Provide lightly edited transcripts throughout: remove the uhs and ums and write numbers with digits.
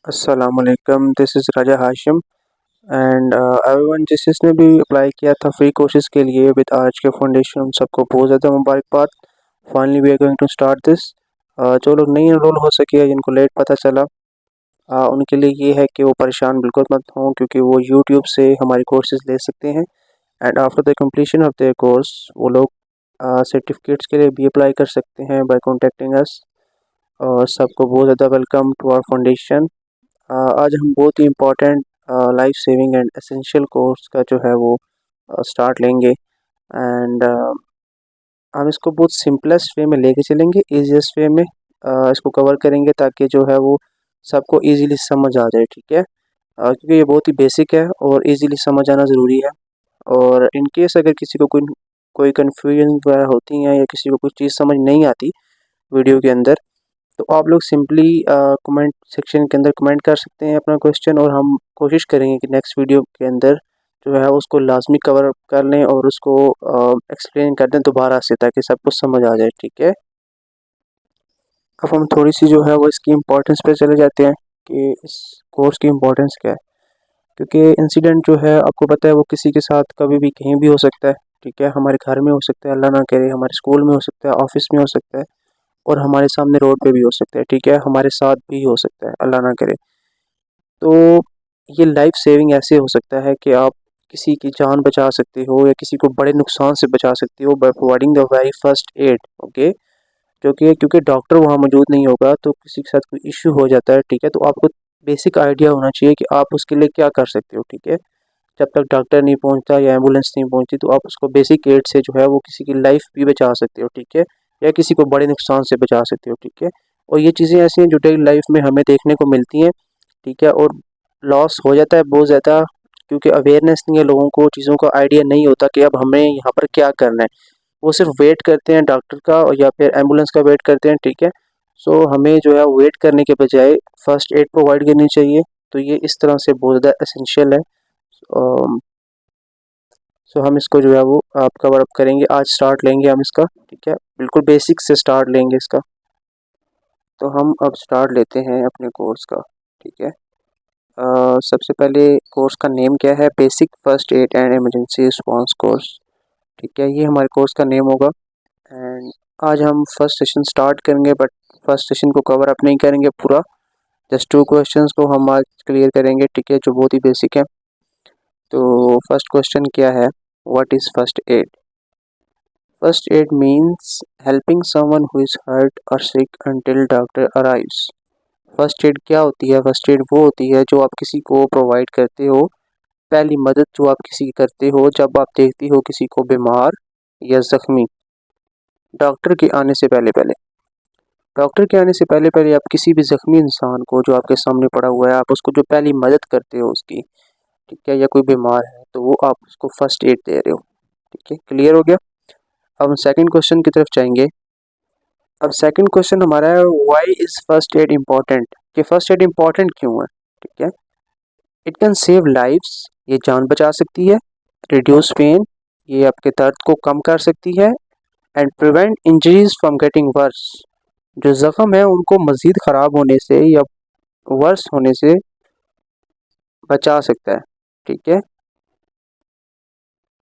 अस्सलामुअलैकुम, this is Raja Hashim and everyone जिसने भी अप्लाई किया था फ्री कोर्सेज के लिए with R H K foundation उन सबको बहुत ज़्यादा मुबारकबाद। Finally we are going to start this. जो लोग नहीं एनरोल हो सके, जिनको लेट पता चला, उनके लिए ये है कि वो परेशान बिल्कुल मत हों, क्योंकि वो यूट्यूब से हमारे कोर्सेज ले सकते हैं and after the completion of their course वो लोग सर्टिफिकेट्स के लिए भी अप्लाई कर सकते हैं बाय कॉन्टेक्टिंग अस। और सबको बहुत ज़्यादा वेलकम टू आवर फाउंडेशन। आज हम बहुत ही important life saving and essential course का जो है वो स्टार्ट लेंगे एंड हम इसको बहुत सिंपलेस्ट वे में लेके चलेंगे, ईजीएस्ट वे में इसको कवर करेंगे ताकि जो है वो सबको इजीली समझ आ जाए। ठीक है, क्योंकि ये बहुत ही बेसिक है और इजीली समझ आना ज़रूरी है। और इन केस अगर किसी को कोई कोई कन्फ्यूजन वगैरह होती हैं या किसी को कुछ चीज़ समझ नहीं आती वीडियो के अंदर, तो आप लोग सिंपली कमेंट सेक्शन के अंदर कमेंट कर सकते हैं अपना क्वेश्चन, और हम कोशिश करेंगे कि नेक्स्ट वीडियो के अंदर जो है उसको लाजमी कवर अप कर लें और उसको एक्सप्लेन कर दें दोबारा से, ताकि सब कुछ समझ आ जाए। ठीक है, अब हम थोड़ी सी जो है वो इसकी इम्पोर्टेंस पे चले जाते हैं कि इस कोर्स की इम्पोर्टेंस क्या है। क्योंकि इंसिडेंट जो है आपको पता है वो किसी के साथ कभी भी कहीं भी हो सकता है। ठीक है, हमारे घर में हो सकता है, अल्लाह ना करे, हमारे स्कूल में हो सकता है, ऑफिस में हो सकता है, और हमारे सामने रोड पे भी हो सकता है। ठीक है, हमारे साथ भी हो सकता है, अल्लाह ना करे। तो ये लाइफ सेविंग ऐसे हो सकता है कि आप किसी की जान बचा सकते हो या किसी को बड़े नुकसान से बचा सकते हो by providing the very first aid. Okay, क्योंकि डॉक्टर वहाँ मौजूद नहीं होगा तो किसी के साथ कोई इश्यू हो जाता है। ठीक है, तो आपको बेसिक आइडिया होना चाहिए कि आप उसके लिए क्या कर सकते हो। ठीक है, जब तक डॉक्टर नहीं पहुंचता या एम्बुलेंस नहीं पहुंचती, तो आप उसको बेसिक एड से जो है वो किसी की लाइफ भी बचा सकते हो। ठीक है, या किसी को बड़े नुकसान से बचा सकते हो। ठीक है, और ये चीज़ें ऐसी हैं जो डेली लाइफ में हमें देखने को मिलती हैं। ठीक है, और लॉस हो जाता है बहुत ज़्यादा, क्योंकि अवेयरनेस नहीं है लोगों को, चीज़ों का आइडिया नहीं होता कि अब हमें यहाँ पर क्या करना है। वो सिर्फ वेट करते हैं डॉक्टर का और या फिर एम्बुलेंस का वेट करते हैं। ठीक है, सो हमें जो है वेट करने के बजाय फर्स्ट एड प्रोवाइड करनी चाहिए। तो ये इस तरह से बहुत ज़्यादा एसेंशियल है। सो हम इसको जो है वो आप कवर अप करेंगे, आज स्टार्ट लेंगे हम इसका। ठीक है, बिल्कुल बेसिक से स्टार्ट लेंगे इसका। तो हम अब स्टार्ट लेते हैं अपने कोर्स का। ठीक है, सबसे पहले कोर्स का नेम क्या है? Basic first aid and emergency response course. ठीक है, ये हमारे कोर्स का नेम होगा। एंड आज हम फर्स्ट सेशन स्टार्ट करेंगे, बट फर्स्ट सेशन को कवर अप नहीं करेंगे पूरा, जस्ट 2 क्वेश्चंस को हम आज क्लियर करेंगे। ठीक है, जो बहुत ही बेसिक है। तो फर्स्ट क्वेश्चन क्या है? What is first aid? First aid means helping someone who is hurt और sick until doctor arrives. First aid क्या होती है? फर्स्ट एड वो होती है जो आप किसी को प्रोवाइड करते हो, पहली मदद जो आप किसी की करते हो जब आप देखती हो किसी को बीमार या ज़ख्मी, डॉक्टर के आने से पहले पहले। डॉक्टर के आने से पहले पहले आप किसी भी ज़ख्मी इंसान को जो आपके सामने पड़ा हुआ है, आप उसको जो पहली मदद करते हो उसकी। ठीक है, या कोई बीमार है तो वो आप उसको फर्स्ट एड दे रहे हो। ठीक है, क्लियर हो गया? अब हम सेकंड क्वेश्चन की तरफ जाएंगे। अब सेकंड क्वेश्चन हमारा है why is first add important? कि फर्स्ट एड इम्पॉर्टेंट क्यों है? ठीक है, इट कैन सेव लाइव्स, ये जान बचा सकती है। रिड्यूस पेन, ये आपके दर्द को कम कर सकती है। And prevent injuries from getting worse, जो ज़ख्म है उनको मज़ीद ख़राब होने से या वर्स होने से बचा सकता है। ठीक है,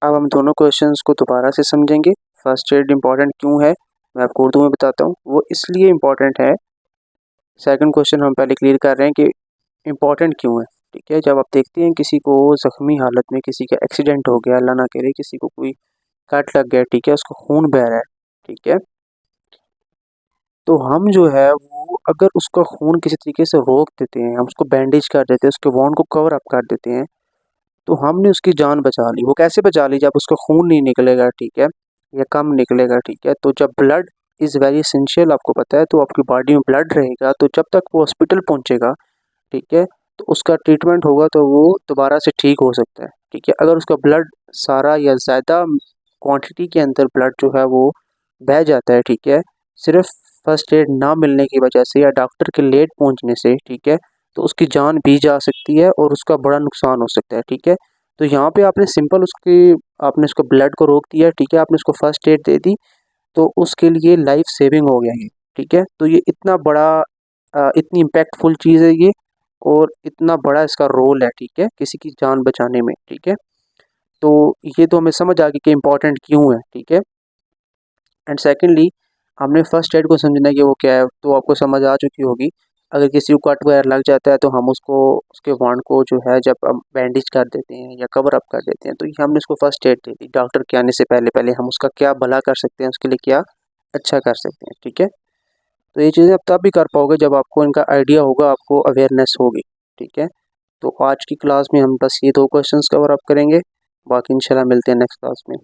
अब हम दोनों क्वेश्चंस को दोबारा से समझेंगे। फर्स्ट एड इम्पॉर्टेंट क्यों है मैं आपको उर्दू में बताता हूँ। वो इसलिए इम्पॉर्टेंट है, सेकंड क्वेश्चन हम पहले क्लियर कर रहे हैं कि इम्पॉर्टेंट क्यों है। ठीक है, जब आप देखते हैं किसी को ज़ख्मी हालत में, किसी का एक्सीडेंट हो गया, अल्लाह ना करे किसी को कोई कट लग गया, ठीक है, उसको खून बह रहा है। ठीक है, तो हम जो है वो अगर उसका खून किसी तरीके से रोक देते हैं, हम उसको बैंडेज कर देते हैं, उसके वॉन्ड को कवर अप कर देते हैं, तो हमने उसकी जान बचा ली। वो कैसे बचा ली? जब उसका खून नहीं निकलेगा, ठीक है, या कम निकलेगा। ठीक है, तो जब ब्लड इज़ वेरी एसेंशियल, आपको पता है, तो आपकी बॉडी में ब्लड रहेगा, तो जब तक वो हॉस्पिटल पहुंचेगा, ठीक है, तो उसका ट्रीटमेंट होगा तो वो दोबारा से ठीक हो सकता है। ठीक है, अगर उसका ब्लड सारा या ज़्यादा क्वांटिटी के अंदर ब्लड जो है वो बह जाता है, ठीक है, सिर्फ फर्स्ट एड ना मिलने की वजह से या डॉक्टर के लेट पहुंचने से, ठीक है, तो उसकी जान भी जा सकती है और उसका बड़ा नुकसान हो सकता है। ठीक है, तो यहाँ पे आपने सिंपल आपने उसको ब्लड को रोक दिया, ठीक है, आपने उसको फर्स्ट एड दे दी, तो उसके लिए लाइफ सेविंग हो गया ये। ठीक है, तो ये इतना बड़ा इतनी इम्पैक्टफुल चीज़ है ये, और इतना बड़ा इसका रोल है, ठीक है, किसी की जान बचाने में, ठीक है। तो ये तो हमें समझ आ गई कि इम्पोर्टेंट क्यों है, ठीक है। एंड सेकेंडली हमने फर्स्ट एड को समझना है कि वो क्या है, तो आपको समझ आ चुकी होगी। अगर किसी को कट वगैरह लग जाता है तो हम उसको उसके वांड को जो है जब हम बैंडेज कर देते हैं या कवर अप कर देते हैं, तो ये हमने उसको फर्स्ट एड दे दी। डॉक्टर के आने से पहले पहले हम उसका क्या भला कर सकते हैं, उसके लिए क्या अच्छा कर सकते हैं, ठीक है। तो ये चीज़ें आप तब भी कर पाओगे जब आपको इनका आइडिया होगा, आपको अवेयरनेस होगी, ठीक है। तो आज की क्लास में हम बस ये 2 क्वेश्चंस कवर अप करेंगे, बाकी इंशाल्लाह मिलते हैं नेक्स्ट क्लास में।